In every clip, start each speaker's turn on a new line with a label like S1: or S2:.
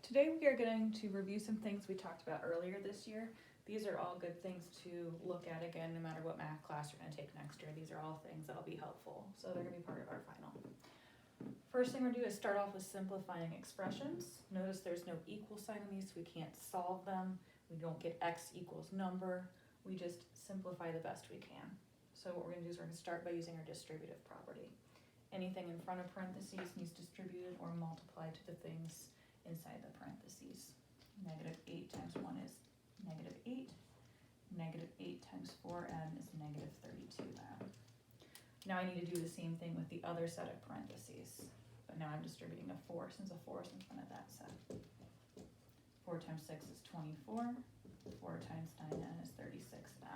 S1: Today we are going to review some things we talked about earlier this year. These are all good things to look at again, no matter what math class you're going to take next year. These are all things that'll be helpful, so they're going to be part of our final. First thing we're going to do is start off with simplifying expressions. Notice there's no equal sign on these, so we can't solve them. We don't get x equals number. We just simplify the best we can. So what we're going to do is we're going to start by using our distributive property. Anything in front of parentheses needs distributed or multiplied to the things inside the parentheses. Negative 8 times 1 is negative 8. Negative 8 times 4n is negative 32n. Now I need to do the same thing with the other set of parentheses. But now I'm distributing a 4 since a 4 is in front of that set. 4 times 6 is 24. 4 times 9n is 36n.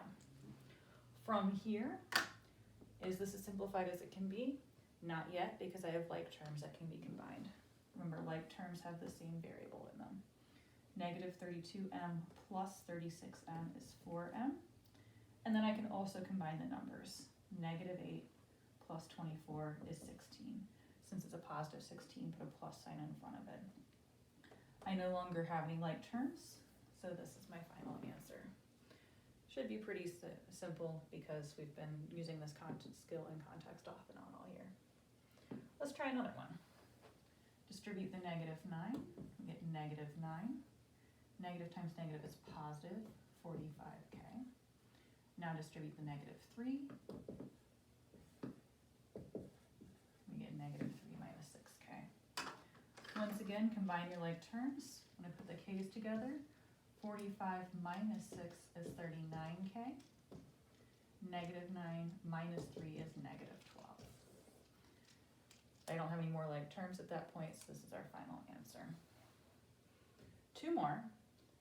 S1: From here, is this as simplified as it can be? Not yet, because I have like terms that can be combined. Remember, like terms have the same variable in them. Negative 32m plus 36m is 4m. And then I can also combine the numbers. Negative 8 plus 24 is 16. Since it's a positive 16, put a plus sign in front of it. I no longer have any like terms, so this is my final answer. Should be pretty simple because we've been using this skill in context off and on all year. Let's try another one. Distribute the negative 9, we get negative 9. Negative times negative is positive 45k. Now distribute the negative 3. We get negative 3 minus 6k. Once again, combine your like terms. I'm going to put the k's together. 45 minus 6 is 39k. Negative 9 minus 3 is negative 12. I don't have any more like terms at that point, so this is our final answer. Two more.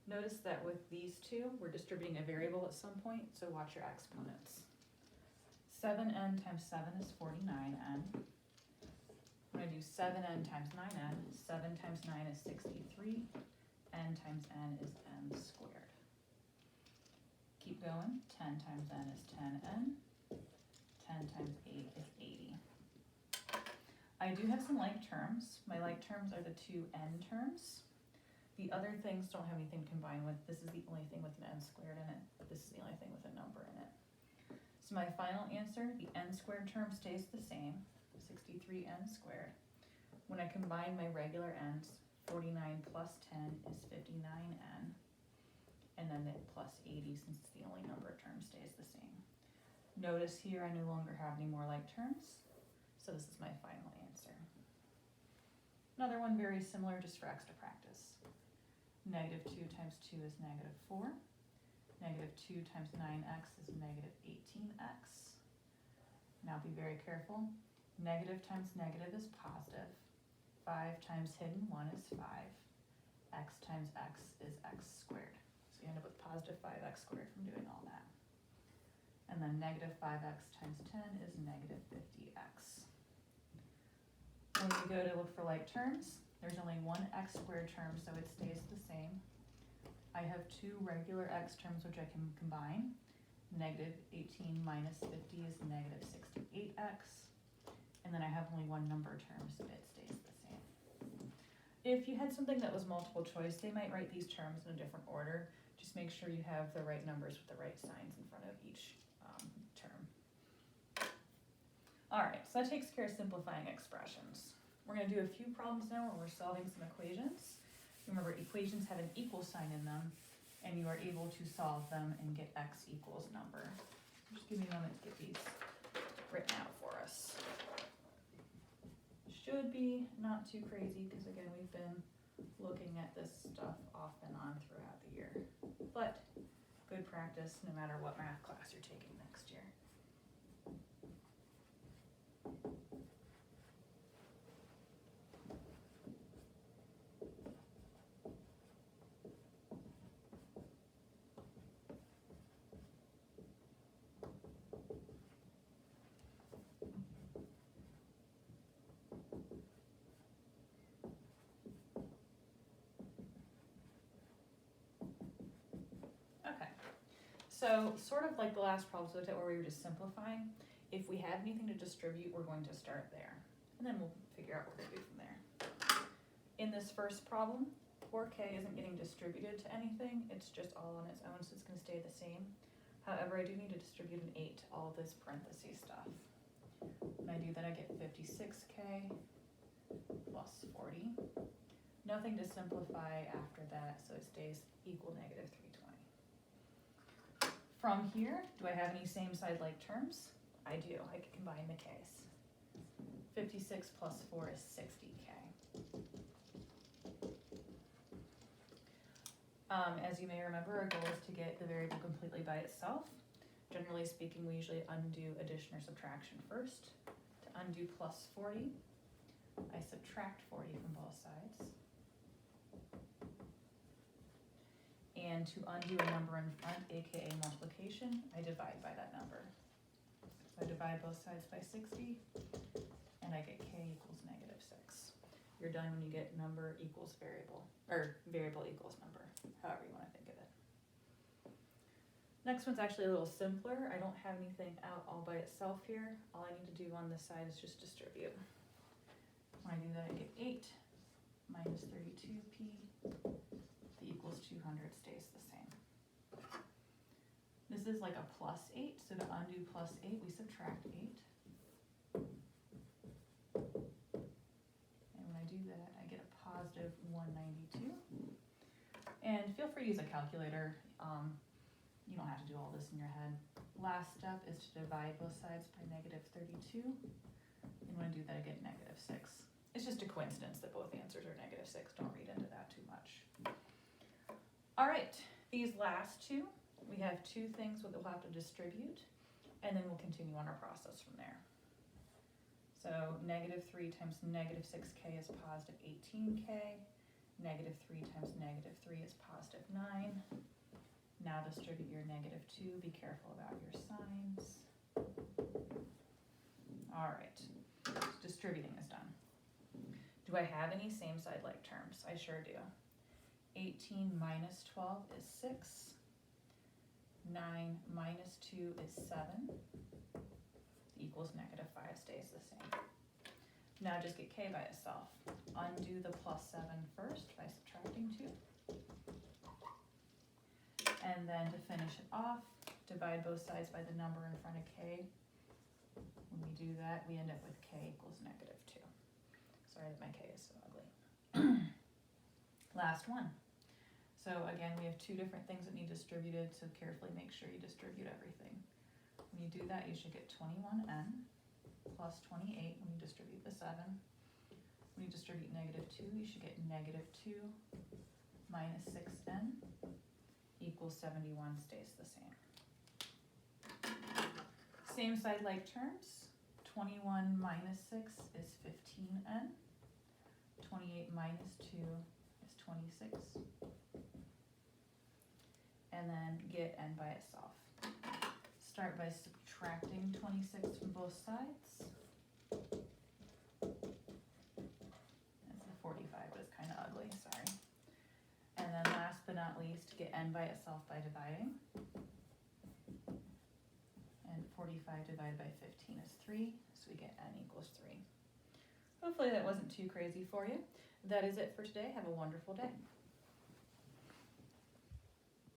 S1: Notice that with these two, we're distributing a variable at some point, so watch your exponents. 7n times 7 is 49n. I'm going to do 7n times 9n. 7 times 9 is 63. N times n is n squared. Keep going. 10 times n is 10n. 10 times 8 is 80. I do have some like terms. My like terms are the two n terms. The other things don't have anything to combine with. This is the only thing with an n squared in it. This is the only thing with a number in it. So my final answer, the n squared term stays the same, 63n squared. When I combine my regular n's, 49 plus 10 is 59n, and then the plus 80 since the only number term stays the same. Notice here I no longer have any more like terms, so this is my final answer. Another one very similar, just for extra practice. Negative 2 times 2 is negative 4. Negative 2 times 9x is negative 18x. Now be very careful. Negative times negative is positive. 5 times hidden 1 is 5. X times x is x squared. So you end up with positive 5x squared from doing all that. And then negative 5x times 10 is negative 50x. When we go to look for like terms, there's only one x squared term, so it stays the same. I have two regular x terms which I can combine. Negative 18 minus 50 is negative 68x. And then I have only one number term, so it stays the same. If you had something that was multiple choice, they might write these terms in a different order. Just make sure you have the right numbers with the right signs in front of each term. All right, so that takes care of simplifying expressions. We're going to do a few problems now where we're solving some equations. Remember, equations have an equal sign in them, and you are able to solve them and get x equals number. Just give me a moment to get these written out for us. Should be not too crazy because, again, we've been looking at this stuff off and on throughout the year. But good practice no matter what math class you're taking next year. So sort of like the last problem we looked at where we were just simplifying, if we have anything to distribute, we're going to start there. And then we'll figure out what to do from there. In this first problem, 4k isn't getting distributed to anything, it's just all on its own, so it's gonna stay the same. However, I do need to distribute an 8 to all this parentheses stuff. When I do that, I get 56k plus 40. Nothing to simplify after that, so it stays equal negative 320. From here, do I have any same side like terms? I do. I can combine the k's. 56 plus 4 is 60k. As you may remember, our goal is to get the variable completely by itself. Generally speaking, we usually undo addition or subtraction first. To undo plus 40, I subtract 40 from both sides. And to undo a number in front, aka multiplication, I divide by that number. So I divide both sides by 60, and I get k equals negative 6. You're done when you get number equals variable, or variable equals number, however you want to think of it. Next one's actually a little simpler. I don't have anything out all by itself here. All I need to do on this side is just distribute. When I do that, I get 8 minus 32p. The equals 200 stays the same. This is like a plus 8, so to undo plus 8, we subtract 8. And when I do that, I get a positive 192. And feel free to use a calculator. You don't have to do all this in your head. Last step is to divide both sides by negative 32. And when I do that, I get negative 6. It's just a coincidence that both answers are negative 6. Don't read into that too much. All right, these last two, we have two things that we'll have to distribute, and then we'll continue on our process from there. So negative 3 times negative 6k is positive 18k. Negative 3 times negative 3 is positive 9. Now distribute your negative 2. Be careful about your signs. All right, distributing is done. Do I have any same side like terms? I sure do. 18 minus 12 is 6. 9 minus 2 is 7. Equals negative 5 stays the same. Now just get k by itself. Undo the plus 7 first by subtracting 2. And then to finish it off, divide both sides by the number in front of k. When we do that, we end up with k equals negative 2. Sorry that my k is so ugly. Last one. So again, we have two different things that need distributed, so carefully make sure you distribute everything. When you do that, you should get 21n plus 28 when you distribute the 7. When you distribute negative 2, you should get negative 2 minus 6n equals 71 stays the same. Same side like terms. 21 minus 6 is 15n. 28 minus 2 is 26. And then get n by itself. Start by subtracting 26 from both sides. That's a 45, but it's kind of ugly, sorry. And then last but not least, get n by itself by dividing. And 45 divided by 15 is 3, so we get n equals 3. Hopefully that wasn't too crazy for you. That is it for today. Have a wonderful day.